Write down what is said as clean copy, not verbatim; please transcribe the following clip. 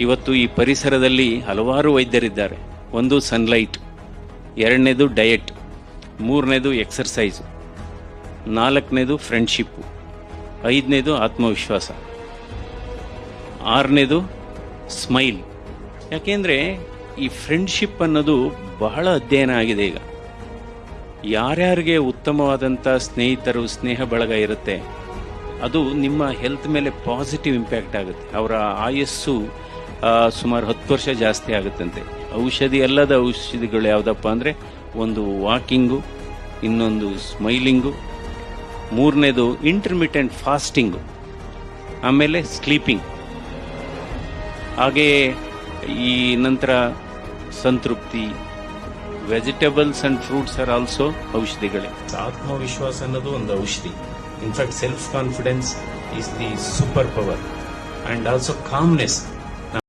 ಇವತ್ತು ಈ ಪರಿಸರದಲ್ಲಿ ಹಲವಾರು ವೈದ್ಯರಿದ್ದಾರೆ. ಒಂದು ಸನ್ಲೈಟ್, ಎರಡನೇದು ಡಯಟ್, ಮೂರನೇದು ಎಕ್ಸರ್ಸೈಸು, ನಾಲ್ಕನೇದು ಫ್ರೆಂಡ್ಶಿಪ್ಪು, ಐದನೇದು ಆತ್ಮವಿಶ್ವಾಸ, ಆರನೇದು ಸ್ಮೈಲ್. ಯಾಕೆಂದರೆ ಈ ಫ್ರೆಂಡ್ಶಿಪ್ ಅನ್ನೋದು ಬಹಳ ಅಧ್ಯಯನ ಆಗಿದೆ. ಈಗ ಯಾರ್ಯಾರಿಗೆ ಉತ್ತಮವಾದಂಥ ಸ್ನೇಹಿತರು, ಸ್ನೇಹ ಬಳಗ ಇರುತ್ತೆ, ಅದು ನಿಮ್ಮ ಹೆಲ್ತ್ ಮೇಲೆ ಪಾಸಿಟಿವ್ ಇಂಪ್ಯಾಕ್ಟ್ ಆಗುತ್ತೆ. ಅವರ ಆಯಸ್ಸು ಸುಮಾರು 10 ವರ್ಷ ಜಾಸ್ತಿ ಆಗುತ್ತಂತೆ. ಔಷಧಿ ಅಲ್ಲದ ಔಷಧಿಗಳು ಯಾವುದಪ್ಪ ಅಂದರೆ, ಒಂದು ವಾಕಿಂಗು, ಇನ್ನೊಂದು ಸ್ಮೈಲಿಂಗು, ಮೂರನೇದು ಇಂಟರ್ಮಿಟೆಂಟ್ ಫಾಸ್ಟಿಂಗು, ಆಮೇಲೆ ಸ್ಲೀಪಿಂಗ್, ಹಾಗೆಯೇ ಈ ನಂತರ ಸಂತೃಪ್ತಿ. Vegetables and fruits are also ಔಷಧಿಗಳೇ. ಆತ್ಮವಿಶ್ವಾಸ ಅನ್ನೋದು ಒಂದು ಔಷಧಿ. In fact self confidence is the super power. And also calmness.